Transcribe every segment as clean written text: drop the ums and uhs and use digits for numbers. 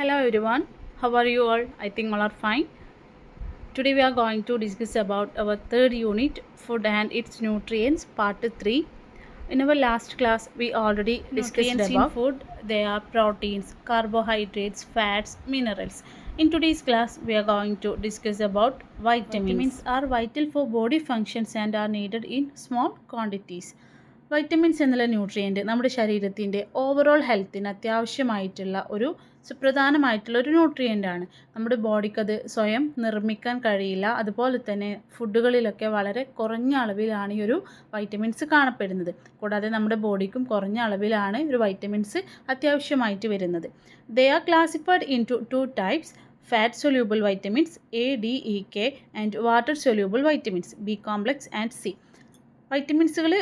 Hello everyone, how are you all? I think all are fine. Today we are going to discuss about our third unit, food and its nutrients, part 3. In our last class, we already discussed nutrients about in food. They are proteins, carbohydrates, fats, minerals. In today's class, we are going to discuss about vitamins. Vitamins are vital for body functions and are needed in small quantities. Vitamins എന്നുള്ള nutrient നമ്മുടെ ശരീരത്തിൻ്റെ overall ഹെൽത്തിന് അത്യാവശ്യമായിട്ടുള്ള ഒരു സുപ്രധാനമായിട്ടുള്ള ഒരു ന്യൂട്രിയൻ്റാണ്. നമ്മുടെ ബോഡിക്കത് സ്വയം നിർമ്മിക്കാൻ കഴിയില്ല. അതുപോലെ തന്നെ ഫുഡുകളിലൊക്കെ വളരെ കുറഞ്ഞ അളവിലാണ് ഈ ഒരു വൈറ്റമിൻസ് കാണപ്പെടുന്നത്. കൂടാതെ നമ്മുടെ ബോഡിക്കും കുറഞ്ഞ അളവിലാണ് ഒരു വൈറ്റമിൻസ് അത്യാവശ്യമായിട്ട് വരുന്നത്. They are classified in two types: fat soluble vitamins A, D, E, K and water soluble vitamins B complex and C. വൈറ്റമിൻസുകൾ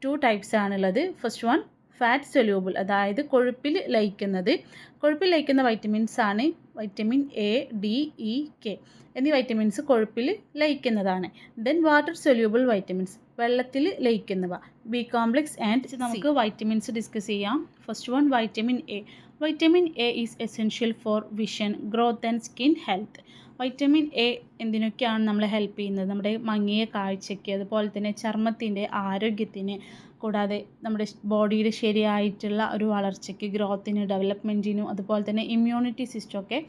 2 ടൈപ്സ് ആണുള്ളത്. ഫസ്റ്റ് വൺ ഫാറ്റ് സൊല്യൂബിൾ, അതായത് കൊഴുപ്പിൽ ലയിക്കുന്ന വൈറ്റമിൻസ് ആണ് vitamin A, D, E, K എന്നീ vitamins കൊഴുപ്പിൽ ലയിക്കുന്നതാണ്. Then water soluble vitamins, വെള്ളത്തിൽ ലയിക്കുന്നവ ബി കോംപ്ലക്സ് ആൻഡ് നമുക്ക് വൈറ്റമിൻസ് ഡിസ്കസ് ചെയ്യാം. First one vitamin A. Vitamin A is essential for vision, growth and skin health. Vitamin A എന്തിനൊക്കെയാണ് നമ്മളെ help ചെയ്യുന്നത്? നമ്മുടെ മങ്ങിയ കാഴ്ചയ്ക്ക്, അതുപോലെ തന്നെ ചർമ്മത്തിൻ്റെ ആരോഗ്യത്തിന്, കൂടാതെ നമ്മുടെ ബോഡിയുടെ ശരിയായിട്ടുള്ള ഒരു വളർച്ചയ്ക്ക്, ഗ്രോത്തിന്, ഡെവലപ്മെൻറ്റിനും, അതുപോലെ തന്നെ ഇമ്മ്യൂണിറ്റി സിസ്റ്റമൊക്കെ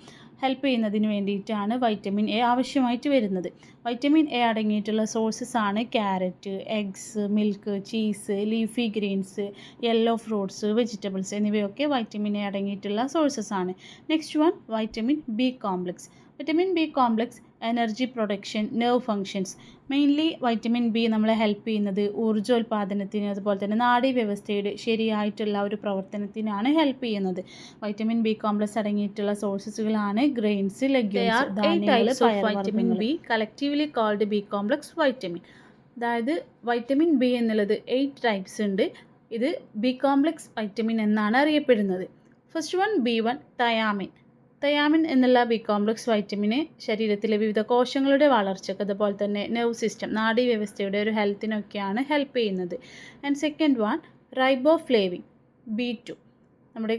ഹെൽപ്പ് ചെയ്യുന്നതിന് വേണ്ടിയിട്ടാണ് വൈറ്റമിൻ എ ആവശ്യമായിട്ട് വരുന്നത്. വൈറ്റമിൻ എ അടങ്ങിയിട്ടുള്ള സോഴ്സസ് ആണ് carrot, eggs, milk, cheese, leafy greens, yellow fruits, vegetables എന്നിവയൊക്കെ വൈറ്റമിൻ എ അടങ്ങിയിട്ടുള്ള സോഴ്സസ് ആണ്. Next one vitamin B complex. Vitamin B complex energy production, nerve functions. Mainly vitamin B നമ്മളെ help ചെയ്യുന്നത് ഊർജ്ജോൽപാദനത്തിന്, അതുപോലെ തന്നെ നാഡീവ്യവസ്ഥയുടെ ശരിയായിട്ടുള്ള ഒരു പ്രവർത്തനത്തിനാണ് ഹെൽപ്പ് ചെയ്യുന്നത്. വൈറ്റമിൻ ബി കോംപ്ലക്സ് അടങ്ങിയിട്ടുള്ള സോഴ്സസുകളാണ് ഗ്രെയിൻസ്, ലെഗ്യൂംസ്, ധാന്യങ്ങൾ, vitamin B collectively called B complex vitamin. അതായത് വൈറ്റമിൻ ബി എന്നുള്ളത് 8 ടൈപ്സ് ഉണ്ട്. ഇത് ബി കോംപ്ലക്സ് വൈറ്റമിൻ എന്നാണ് അറിയപ്പെടുന്നത്. First one B1 thiamine. Thiamine എന്നുള്ള ബി കോംപ്ലക്സ് വൈറ്റമിന് ശരീരത്തിലെ വിവിധ കോശങ്ങളുടെ വളർച്ചയ്ക്ക്, അതുപോലെ തന്നെ നെർവ് സിസ്റ്റം, നാഡീവ്യവസ്ഥയുടെ ഒരു ഹെൽത്തിനൊക്കെയാണ് ഹെൽപ്പ് ചെയ്യുന്നത്. And second one riboflavin B2. നമ്മുടെ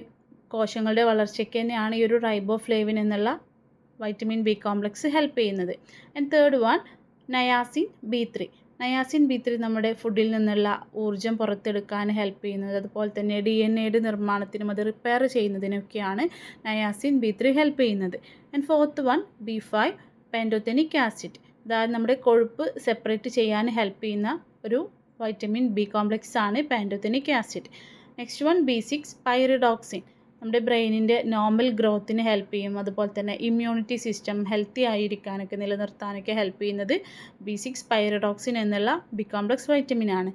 കോശങ്ങളുടെ വളർച്ചയ്ക്ക് തന്നെയാണ് ഈ ഒരു റൈബോഫ്ലേവിൻ എന്നുള്ള വൈറ്റമിൻ ബി കോംപ്ലക്സ് ഹെൽപ്പ് ചെയ്യുന്നത്. And third one niacin B3. Niacin B3 നമ്മുടെ ഫുഡിൽ നിന്നുള്ള ഊർജ്ജം പുറത്തെടുക്കാൻ ഹെൽപ്പ് ചെയ്യുന്നത്, അതുപോലെ തന്നെ DNA നിർമ്മാണത്തിനും അത് റിപ്പയർ ചെയ്യുന്നതിനൊക്കെയാണ് നയാസിൻ B3 ഹെൽപ്പ് ചെയ്യുന്നത്. And fourth one B5 pantothenic acid. അതായത് നമ്മുടെ കൊഴുപ്പ് സെപ്പറേറ്റ് ചെയ്യാൻ ഹെൽപ്പ് ചെയ്യുന്ന ഒരു വൈറ്റമിൻ ബി കോംപ്ലക്സ് ആണ് pantothenic acid. Next one B6 പൈറിഡോക്സിൻ. നമ്മുടെ ബ്രെയിനിൻ്റെ നോർമൽ ഗ്രോത്തിന് ഹെൽപ്പ് ചെയ്യും, അതുപോലെ തന്നെ ഇമ്മ്യൂണിറ്റി സിസ്റ്റം ഹെൽത്തി ആയിരിക്കാനൊക്കെ നിലനിർത്താനൊക്കെ ഹെൽപ്പ് ചെയ്യുന്നത് B6 പൈറിഡോക്സിൻ എന്നുള്ള ബി കോംപ്ലക്സ് വൈറ്റമിൻ ആണ്.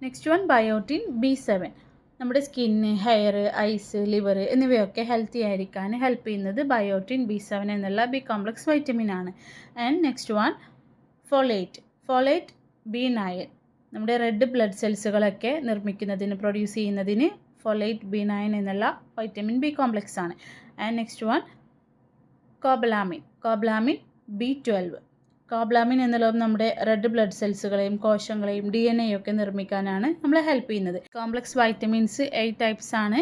Next one biotin B7. നമ്മുടെ സ്കിന്ന്, ഹെയർ, ഐസ്, ലിവർ എന്നിവയൊക്കെ ഹെൽത്തി ആയിരിക്കാൻ ഹെൽപ്പ് ചെയ്യുന്നത് ബയോട്ടിൻ B7 എന്നുള്ള ബി കോംപ്ലക്സ് വൈറ്റമിൻ ആണ്. And next one folate B9. നമ്മുടെ റെഡ് ബ്ലഡ് സെൽസുകളൊക്കെ നിർമ്മിക്കുന്നതിന്, പ്രൊഡ്യൂസ് ചെയ്യുന്നതിന് ഫോളേറ്റ് B9 എന്നുള്ള വൈറ്റമിൻ ബി കോംപ്ലക്സ് ആണ്. And next one cobalamin B12. Cobalamin എന്നുള്ളത് നമ്മുടെ റെഡ് ബ്ലഡ് സെൽസുകളെയും കോശങ്ങളെയും DNA ഒക്കെ നിർമ്മിക്കാനാണ് നമ്മളെ ഹെൽപ്പ് ചെയ്യുന്നത്. കോംപ്ലക്സ് വൈറ്റമിൻസ് 8 ടൈപ്സ് ആണ്.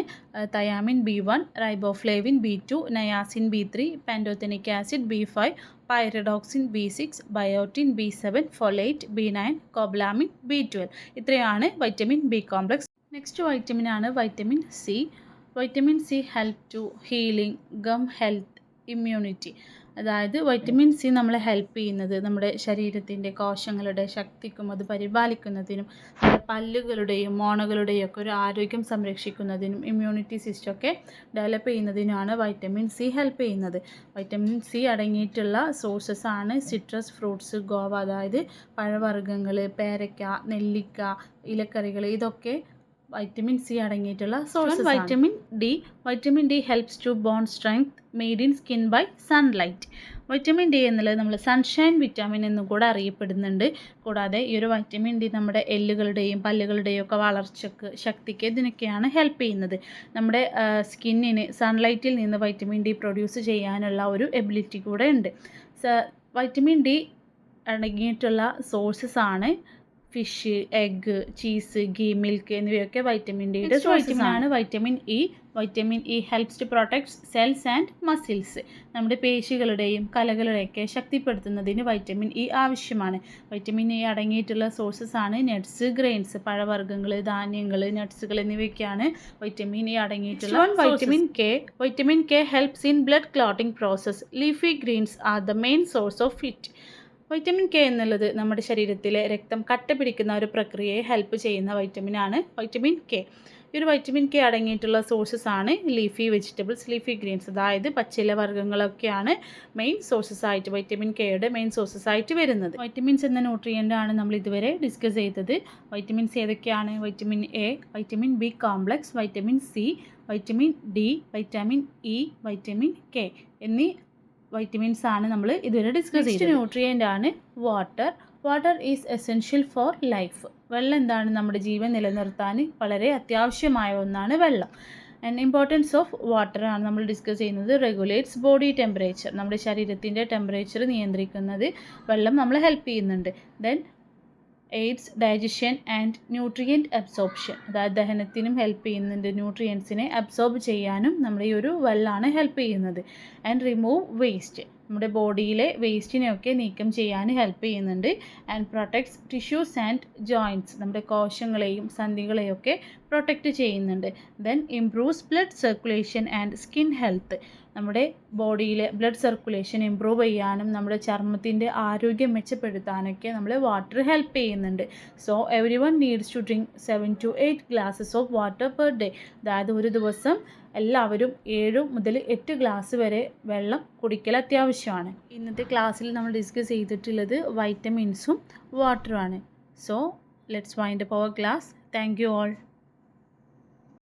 Thiamine B1, riboflavin B2, niacin B3, pantothenic acid B5, pyridoxine B6, biotin B7, folate B9, cobalamin B12. ഇത്രയാണ് vitamin B complex. Next vitamin ആണ് vitamin C. Vitamin C help to healing, gum health, immunity. അതായത് vitamin C നമ്മളെ help ചെയ്യുന്നത് നമ്മുടെ ശരീരത്തിൻ്റെ കോശങ്ങളുടെ ശക്തിക്കും അത് പരിപാലിക്കുന്നതിനും, നമ്മുടെ പല്ലുകളുടെയും മോണകളുടെയും ഒക്കെ ഒരു ആരോഗ്യം സംരക്ഷിക്കുന്നതിനും, ഇമ്മ്യൂണിറ്റി സിസ്റ്റമൊക്കെ ഡെവലപ്പ് ചെയ്യുന്നതിനാണ് വൈറ്റമിൻ സി ഹെൽപ്പ് ചെയ്യുന്നത്. വൈറ്റമിൻ സി അടങ്ങിയിട്ടുള്ള സോഴ്സസ് ആണ് സിട്രസ് ഫ്രൂട്ട്സ്, ഗോവ, അതായത് പഴവർഗ്ഗങ്ങൾ, പേരയ്ക്ക, നെല്ലിക്ക, ഇലക്കറികൾ, ഇതൊക്കെ വൈറ്റമിൻ സി അടങ്ങിയിട്ടുള്ള sources. Vitamin D helps to bone strength made in skin by sunlight. Vitamin D എന്നുള്ളത് നമ്മൾ സൺഷൈൻ വിറ്റാമിൻ എന്നും കൂടെ അറിയപ്പെടുന്നുണ്ട്. കൂടാതെ ഈ ഒരു വൈറ്റമിൻ ഡി നമ്മുടെ എല്ലുകളുടെയും പല്ലുകളുടെയും ഒക്കെ വളർച്ചയ്ക്ക്, ശക്തിക്ക്, ഇതിനൊക്കെയാണ് ഹെൽപ്പ് ചെയ്യുന്നത്. നമ്മുടെ സ്കിന്നിന് സൺലൈറ്റിൽ നിന്ന് വൈറ്റമിൻ ഡി പ്രൊഡ്യൂസ് ചെയ്യാനുള്ള ഒരു എബിലിറ്റി കൂടെ ഉണ്ട്. വൈറ്റമിൻ ഡി അടങ്ങിയിട്ടുള്ള സോഴ്സസ് ആണ് fish, egg, cheese, ghee, milk എന്നിവയൊക്കെ വൈറ്റമിൻ ഡിയുടെ സോഴ്സാണ്. Vitamin E. Vitamin E helps to protect cells and muscles. നമ്മുടെ പേശികളുടെയും കലകളുടെയൊക്കെ ശക്തിപ്പെടുത്തുന്നതിന് വൈറ്റമിൻ ഇ ആവശ്യമാണ്. വൈറ്റമിൻ ഇ അടങ്ങിയിട്ടുള്ള സോഴ്സസ് ആണ് നട്ട്സ്, ഗ്രെയിൻസ്, പഴവർഗ്ഗങ്ങൾ, ധാന്യങ്ങൾ, നട്ട്സുകൾ എന്നിവയൊക്കെയാണ് വൈറ്റമിൻ ഇ അടങ്ങിയിട്ടുള്ള vitamin K. Vitamin K helps in blood clotting process. Leafy greens are the main source of it. Vitamin K എന്നുള്ളത് നമ്മുടെ ശരീരത്തിലെ രക്തം കട്ട പിടിക്കുന്ന ഒരു പ്രക്രിയയെ ഹെൽപ്പ് ചെയ്യുന്ന വൈറ്റമിനാണ് വൈറ്റമിൻ കെ. ഈ ഒരു വൈറ്റമിൻ കെ അടങ്ങിയിട്ടുള്ള സോഴ്സസ് ആണ് ലീഫി വെജിറ്റബിൾസ്, ലീഫി ഗ്രീൻസ്, അതായത് പച്ചില വർഗ്ഗങ്ങളൊക്കെയാണ് മെയിൻ സോഴ്സസ് ആയിട്ട് വൈറ്റമിൻ കെയുടെ മെയിൻ സോഴ്സസ് ആയിട്ട് വരുന്നത്. വൈറ്റമിൻസ് എന്ന ന്യൂട്രിയൻ്റ് ആണ് നമ്മൾ ഇതുവരെ ഡിസ്കസ് ചെയ്തത്. വൈറ്റമിൻസ് ഏതൊക്കെയാണ്? Vitamin A, vitamin B complex, vitamin C, vitamin D, vitamin E, vitamin K എന്നീ വൈറ്റമിൻസ് ആണ് നമ്മൾ ഇതുവരെ ഡിസ്കസ് ചെയ്തത്. ന്യൂട്രിയൻ്റ് ആണ് water. Water is essential four life. വെള്ളം എന്താണ്? നമ്മുടെ ജീവൻ നിലനിർത്താൻ വളരെ അത്യാവശ്യമായ ഒന്നാണ് വെള്ളം. ആൻഡ് ഇമ്പോർട്ടൻസ് ഓഫ് വാട്ടർ ആണ് നമ്മൾ ഡിസ്കസ് ചെയ്യുന്നത്. Regulates body temperature. നമ്മുടെ ശരീരത്തിൻ്റെ ടെമ്പറേച്ചർ നിയന്ത്രിക്കുന്നത് വെള്ളം നമ്മളെ ഹെൽപ്പ് ചെയ്യുന്നുണ്ട്. Then AIDS digestion and nutrient absorption. അതായത് ദഹനത്തിനും ഹെൽപ്പ് ചെയ്യുന്നുണ്ട്. ന്യൂട്രിയൻസിനെ അബ്സോർബ് ചെയ്യാനും നമ്മുടെ ഈ ഒരു വെള്ളമാണ് ഹെൽപ്പ് ചെയ്യുന്നത്. And remove waste. നമ്മുടെ ബോഡിയിലെ വേസ്റ്റിനെയൊക്കെ നീക്കം ചെയ്യാൻ ഹെൽപ്പ് ചെയ്യുന്നുണ്ട്. And protects tissues and joints. നമ്മുടെ കോശങ്ങളെയും സന്ധികളെയൊക്കെ പ്രൊട്ടക്റ്റ് ചെയ്യുന്നുണ്ട്. Then improves blood circulation and skin health. നമ്മുടെ ബോഡിയിലെ ബ്ലഡ് സർക്കുലേഷൻ ഇമ്പ്രൂവ് ചെയ്യാനും നമ്മുടെ ചർമ്മത്തിൻ്റെ ആരോഗ്യം മെച്ചപ്പെടുത്താനൊക്കെ നമ്മളെ വാട്ടർ ഹെൽപ്പ് ചെയ്യുന്നുണ്ട്. So every one needs to drink 7 to 8 glasses of water per day. അതായത് ഒരു ദിവസം എല്ലാവരും 7 മുതൽ 8 ഗ്ലാസ് വരെ വെള്ളം കുടിക്കൽ അത്യാവശ്യമാണ്. ഇന്നത്തെ ക്ലാസ്സിൽ നമ്മൾ ഡിസ്കസ് ചെയ്തിട്ടുള്ളത് വൈറ്റമിൻസും വാട്ടറുമാണ്. So let's wind up our class. Thank you all.